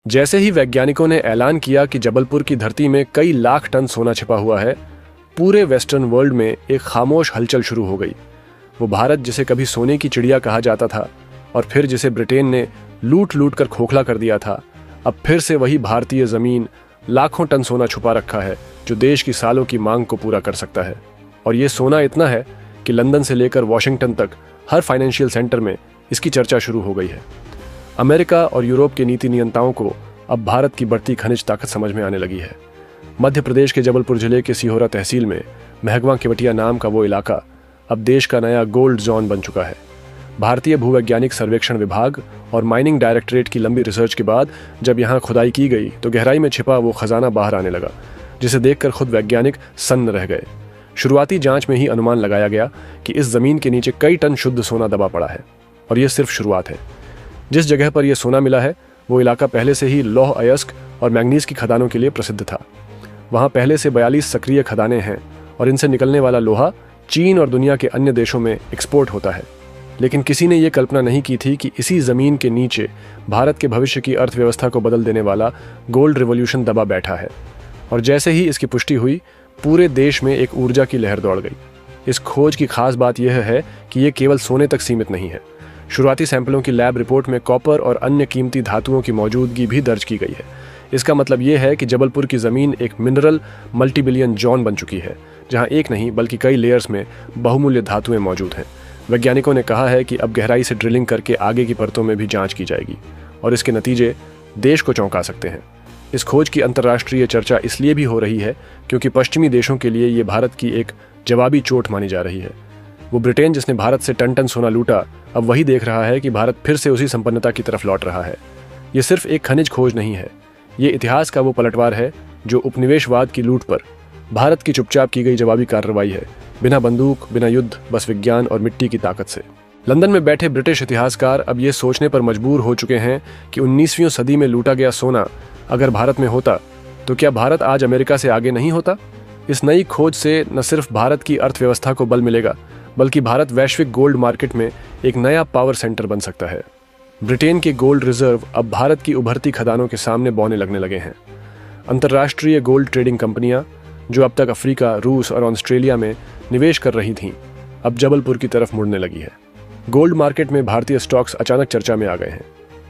जैसे ही वैज्ञानिकों ने ऐलान किया कि जबलपुर की धरती में कई लाख टन सोना छिपा हुआ है, पूरे वेस्टर्न वर्ल्ड में एक खामोश हलचल शुरू हो गई। वो भारत, जिसे कभी सोने की चिड़िया कहा जाता था और फिर जिसे ब्रिटेन ने लूट लूट कर खोखला कर दिया था, अब फिर से वही भारतीय जमीन लाखों टन सोना छुपा रखा है जो देश की सालों की मांग को पूरा कर सकता है। और ये सोना इतना है कि लंदन से लेकर वॉशिंगटन तक हर फाइनेंशियल सेंटर में इसकी चर्चा शुरू हो गई है। अमेरिका और यूरोप के नीति नियंताओं को अब भारत की बढ़ती खनिज ताकत समझ में आने लगी है। मध्य प्रदेश के जबलपुर जिले के सिहोरा तहसील में महगवा केवटिया नाम का वो इलाका अब देश का नया गोल्ड जोन बन चुका है। भारतीय भूवैज्ञानिक सर्वेक्षण विभाग और माइनिंग डायरेक्टरेट की लंबी रिसर्च के बाद जब यहाँ खुदाई की गई तो गहराई में छिपा वो खजाना बाहर आने लगा, जिसे देखकर खुद वैज्ञानिक सन्न रह गए। शुरुआती जांच में ही अनुमान लगाया गया कि इस जमीन के नीचे कई टन शुद्ध सोना दबा पड़ा है, और ये सिर्फ शुरुआत है। जिस जगह पर यह सोना मिला है वो इलाका पहले से ही लौह अयस्क और मैंगनीज की खदानों के लिए प्रसिद्ध था। वहाँ पहले से 42 सक्रिय खदानें हैं और इनसे निकलने वाला लोहा चीन और दुनिया के अन्य देशों में एक्सपोर्ट होता है। लेकिन किसी ने यह कल्पना नहीं की थी कि इसी जमीन के नीचे भारत के भविष्य की अर्थव्यवस्था को बदल देने वाला गोल्ड रिवॉल्यूशन दबा बैठा है। और जैसे ही इसकी पुष्टि हुई, पूरे देश में एक ऊर्जा की लहर दौड़ गई। इस खोज की खास बात यह है कि यह केवल सोने तक सीमित नहीं है। शुरुआती सैंपलों की लैब रिपोर्ट में कॉपर और अन्य कीमती धातुओं की मौजूदगी भी दर्ज की गई है। इसका मतलब यह है कि जबलपुर की जमीन एक मिनरल मल्टीबिलियन जोन बन चुकी है, जहां एक नहीं बल्कि कई लेयर्स में बहुमूल्य धातुएं मौजूद हैं। वैज्ञानिकों ने कहा है कि अब गहराई से ड्रिलिंग करके आगे की परतों में भी जांच की जाएगी और इसके नतीजे देश को चौंका सकते हैं। इस खोज की अंतर्राष्ट्रीय चर्चा इसलिए भी हो रही है क्योंकि पश्चिमी देशों के लिए ये भारत की एक जवाबी चोट मानी जा रही है। वो ब्रिटेन, जिसने भारत से टन टन सोना लूटा, अब वही देख रहा है कि भारत फिर से उसी संपन्नता की तरफ लौट रहा है। ये सिर्फ एक खनिज खोज नहीं है, ये इतिहास का वो पलटवार है जो उपनिवेशवाद की लूट पर भारत की चुपचाप की गई जवाबी कार्रवाई है, बिना बंदूक, बिना युद्ध, बस विज्ञान और मिट्टी की ताकत से। लंदन में बैठे ब्रिटिश इतिहासकार अब ये सोचने पर मजबूर हो चुके हैं कि 19वीं सदी में लूटा गया सोना अगर भारत में होता तो क्या भारत आज अमेरिका से आगे नहीं होता। इस नई खोज से न सिर्फ भारत की अर्थव्यवस्था को बल मिलेगा, बल्कि भारत वैश्विक गोल्ड मार्केट में एक नया पावर सेंटर बन सकता है। ब्रिटेन के गोल्ड रिजर्व अब भारत की उभरती खदानों के सामने बौने लगने लगे हैं। अंतर्राष्ट्रीय गोल्ड ट्रेडिंग कंपनियां, जो अब तक अफ्रीका, रूस और ऑस्ट्रेलिया में निवेश कर रही थीं, अब जबलपुर की तरफ मुड़ने लगी है। गोल्ड मार्केट में भारतीय स्टॉक्स अचानक चर्चा में आ गए हैं।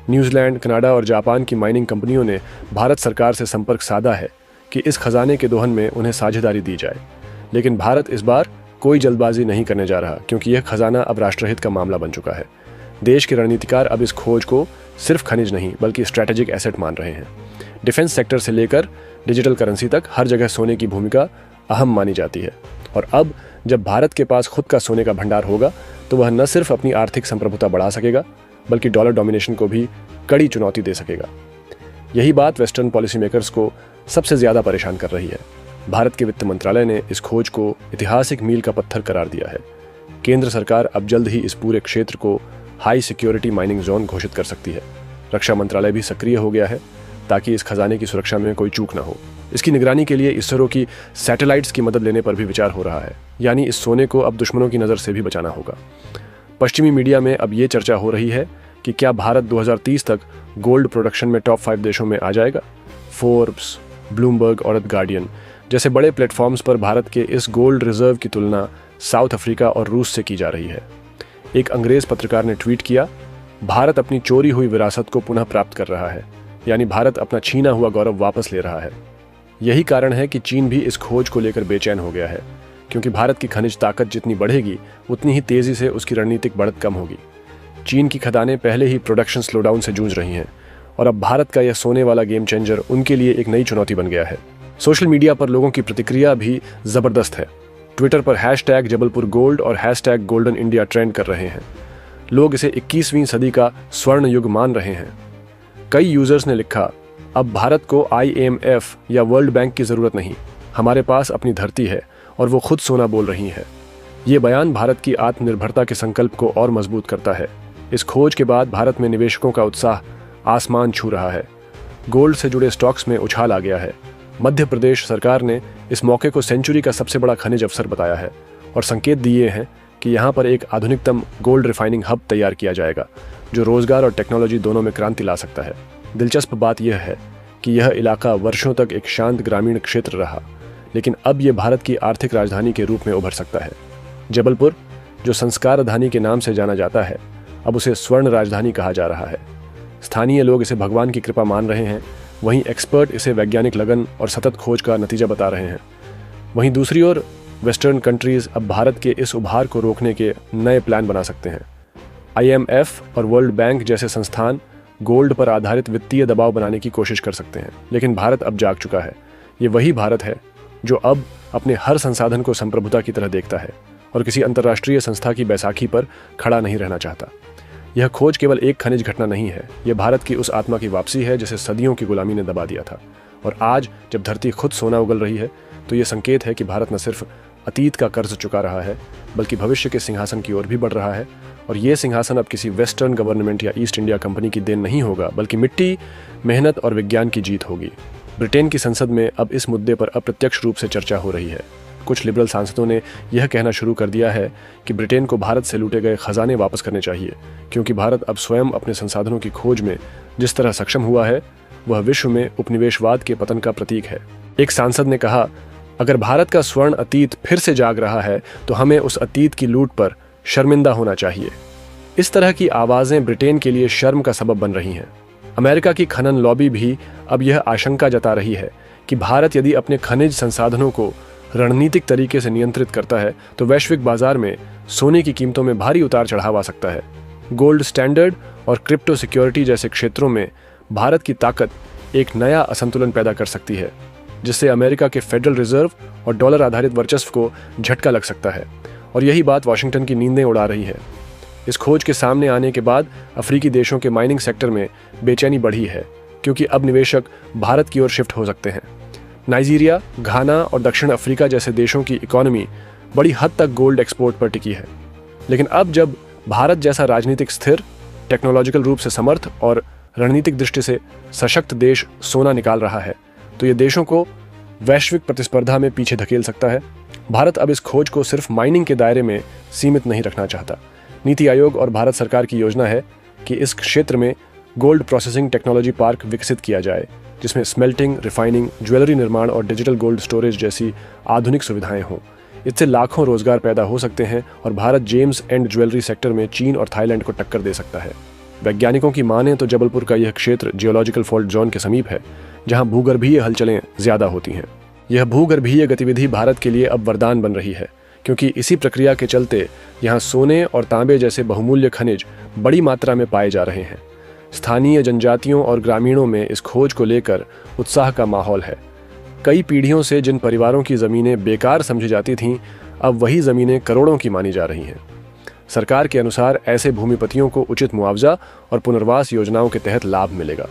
न्यूजीलैंड, कनाडा और जापान की माइनिंग कंपनियों ने भारत सरकार से संपर्क साधा है कि इस खजाने के दोहन में उन्हें साझेदारी दी जाए। लेकिन भारत इस बार कोई जल्दबाजी नहीं करने जा रहा, क्योंकि यह खजाना अब राष्ट्रहित का मामला बन चुका है। देश के रणनीतिकार अब इस खोज को सिर्फ खनिज नहीं बल्कि स्ट्रैटेजिक एसेट मान रहे हैं। डिफेंस सेक्टर से लेकर डिजिटल करेंसी तक हर जगह सोने की भूमिका अहम मानी जाती है। और अब जब भारत के पास खुद का सोने का भंडार होगा तो वह न सिर्फ अपनी आर्थिक संप्रभुता बढ़ा सकेगा, बल्कि डॉलर डोमिनेशन को भी कड़ी चुनौती दे सकेगा। यही बात वेस्टर्न पॉलिसी मेकर्स को सबसे ज्यादा परेशान कर रही है। भारत के वित्त मंत्रालय ने इस खोज को ऐतिहासिक मील का पत्थर करार दिया है। केंद्र सरकार अब जल्द ही इस पूरे क्षेत्र को हाई सिक्योरिटी माइनिंग जोन घोषित कर सकती है। रक्षा मंत्रालय भी सक्रिय हो गया है ताकि इस खजाने की सुरक्षा में कोई चूक न हो। इसकी निगरानी के लिए इसरो की सैटेलाइट्स की मदद लेने पर भी विचार हो रहा है, यानी इस सोने को अब दुश्मनों की नज़र से भी बचाना होगा। पश्चिमी मीडिया में अब ये चर्चा हो रही है कि क्या भारत 2030 तक गोल्ड प्रोडक्शन में टॉप 5 देशों में आ जाएगा। फोर्ब्स, ब्लूमबर्ग और द गार्डियन जैसे बड़े प्लेटफॉर्म्स पर भारत के इस गोल्ड रिजर्व की तुलना साउथ अफ्रीका और रूस से की जा रही है। एक अंग्रेज पत्रकार ने ट्वीट किया, भारत अपनी चोरी हुई विरासत को पुनः प्राप्त कर रहा है, यानी भारत अपना छीना हुआ गौरव वापस ले रहा है। यही कारण है कि चीन भी इस खोज को लेकर बेचैन हो गया है, क्योंकि भारत की खनिज ताकत जितनी बढ़ेगी उतनी ही तेजी से उसकी रणनीतिक बढ़त कम होगी। चीन की खदानें पहले ही प्रोडक्शन स्लोडाउन से जूझ रही हैं और अब भारत का यह सोने वाला गेम चेंजर उनके लिए एक नई चुनौती बन गया है। सोशल मीडिया पर लोगों की प्रतिक्रिया भी जबरदस्त है। ट्विटर पर हैशटैग जबलपुर गोल्ड और हैशटैग गोल्डन इंडिया ट्रेंड कर रहे हैं। लोग इसे 21वीं सदी का स्वर्ण युग मान रहे हैं। कई यूजर्स ने लिखा, अब भारत को IMF या वर्ल्ड बैंक की जरूरत नहीं, हमारे पास अपनी धरती है और वो खुद सोना बोल रही है। ये बयान भारत की आत्मनिर्भरता के संकल्प को और मजबूत करता है। इस खोज के बाद भारत में निवेशकों का उत्साह आसमान छू रहा है। गोल्ड से जुड़े स्टॉक्स में उछाल आ गया है। मध्य प्रदेश सरकार ने इस मौके को सेंचुरी का सबसे बड़ा खनिज अवसर बताया है और संकेत दिए हैं कि यहाँ पर एक आधुनिकतम गोल्ड रिफाइनिंग हब तैयार किया जाएगा, जो रोजगार और टेक्नोलॉजी दोनों में क्रांति ला सकता है। दिलचस्प बात यह है कि यह इलाका वर्षों तक एक शांत ग्रामीण क्षेत्र रहा, लेकिन अब यह भारत की आर्थिक राजधानी के रूप में उभर सकता है। जबलपुर, जो संस्कार राजधानी के नाम से जाना जाता है, अब उसे स्वर्ण राजधानी कहा जा रहा है। स्थानीय लोग इसे भगवान की कृपा मान रहे हैं, वहीं एक्सपर्ट इसे वैज्ञानिक लगन और सतत खोज का नतीजा बता रहे हैं। वहीं दूसरी ओर वेस्टर्न कंट्रीज अब भारत के इस उभार को रोकने के नए प्लान बना सकते हैं। IMF और वर्ल्ड बैंक जैसे संस्थान गोल्ड पर आधारित वित्तीय दबाव बनाने की कोशिश कर सकते हैं, लेकिन भारत अब जाग चुका है। ये वही भारत है जो अब अपने हर संसाधन को संप्रभुता की तरह देखता है और किसी अंतर्राष्ट्रीय संस्था की बैसाखी पर खड़ा नहीं रहना चाहता। यह खोज केवल एक खनिज घटना नहीं है, यह भारत की उस आत्मा की वापसी है जिसे सदियों की गुलामी ने दबा दिया था। और आज जब धरती खुद सोना उगल रही है, तो यह संकेत है कि भारत न सिर्फ अतीत का कर्ज चुका रहा है, बल्कि भविष्य के सिंहासन की ओर भी बढ़ रहा है। और यह सिंहासन अब किसी वेस्टर्न गवर्नमेंट या ईस्ट इंडिया कंपनी की देन नहीं होगा, बल्कि मिट्टी, मेहनत और विज्ञान की जीत होगी। ब्रिटेन की संसद में अब इस मुद्दे पर अप्रत्यक्ष रूप से चर्चा हो रही है। कुछ लिबरल सांसदों ने यह कहना शुरू कर दिया है कि ब्रिटेन को भारत से लूटे गए खजाने वापस करने चाहिए, क्योंकि भारत अब स्वयं अपने संसाधनों की खोज में जिस तरह सक्षम हुआ है, वह विश्व में उपनिवेशवाद के पतन का प्रतीक है। एक सांसद ने कहा, अगर भारत का स्वर्ण अतीत फिर से जाग रहा है, तो हमें उस अतीत की लूट पर शर्मिंदा होना चाहिए। इस तरह की आवाजें ब्रिटेन के लिए शर्म का सबब बन रही हैं। अमेरिका की खनन लॉबी भी अब यह आशंका जता रही है कि भारत यदि अपने खनिज संसाधनों को रणनीतिक तरीके से नियंत्रित करता है, तो वैश्विक बाजार में सोने की कीमतों में भारी उतार चढ़ाव आ सकता है। गोल्ड स्टैंडर्ड और क्रिप्टो सिक्योरिटी जैसे क्षेत्रों में भारत की ताकत एक नया असंतुलन पैदा कर सकती है, जिससे अमेरिका के फेडरल रिजर्व और डॉलर आधारित वर्चस्व को झटका लग सकता है। और यही बात वाशिंगटन की नींदें उड़ा रही है। इस खोज के सामने आने के बाद अफ्रीकी देशों के माइनिंग सेक्टर में बेचैनी बढ़ी है, क्योंकि अब निवेशक भारत की ओर शिफ्ट हो सकते हैं। नाइजीरिया, घाना और दक्षिण अफ्रीका जैसे देशों की इकोनॉमी बड़ी हद तक गोल्ड एक्सपोर्ट पर टिकी है। लेकिन अब जब भारत जैसा राजनीतिक स्थिर, टेक्नोलॉजिकल रूप से समर्थ और रणनीतिक दृष्टि से सशक्त देश सोना निकाल रहा है, तो ये देशों को वैश्विक प्रतिस्पर्धा में पीछे धकेल सकता है। भारत अब इस खोज को सिर्फ माइनिंग के दायरे में सीमित नहीं रखना चाहता। नीति आयोग और भारत सरकार की योजना है कि इस क्षेत्र में गोल्ड प्रोसेसिंग टेक्नोलॉजी पार्क विकसित किया जाए, जिसमें स्मेल्टिंग, रिफाइनिंग, ज्वेलरी निर्माण और डिजिटल गोल्ड स्टोरेज जैसी आधुनिक सुविधाएं हों। इससे लाखों रोजगार पैदा हो सकते हैं और Bharat James and jewellery sector में चीन और थाईलैंड को टक्कर दे सकता है। वैज्ञानिकों की माने तो जबलपुर का यह क्षेत्र जियोलॉजिकल फॉल्ट जोन के समीप है, जहां भूगर्भीय हलचलें ज्यादा होती हैं। यह भूगर्भीय गतिविधि भारत के लिए अब वरदान बन रही है, क्योंकि इसी प्रक्रिया के चलते यहाँ सोने और तांबे जैसे बहुमूल्य खनिज बड़ी मात्रा में पाए जा रहे हैं। स्थानीय जनजातियों और ग्रामीणों में इस खोज को लेकर उत्साह का माहौल है। कई पीढ़ियों से जिन परिवारों की जमीनें बेकार समझी जाती थीं, अब वही जमीनें करोड़ों की मानी जा रही हैं। सरकार के अनुसार ऐसे भूमिपतियों को उचित मुआवजा और पुनर्वास योजनाओं के तहत लाभ मिलेगा।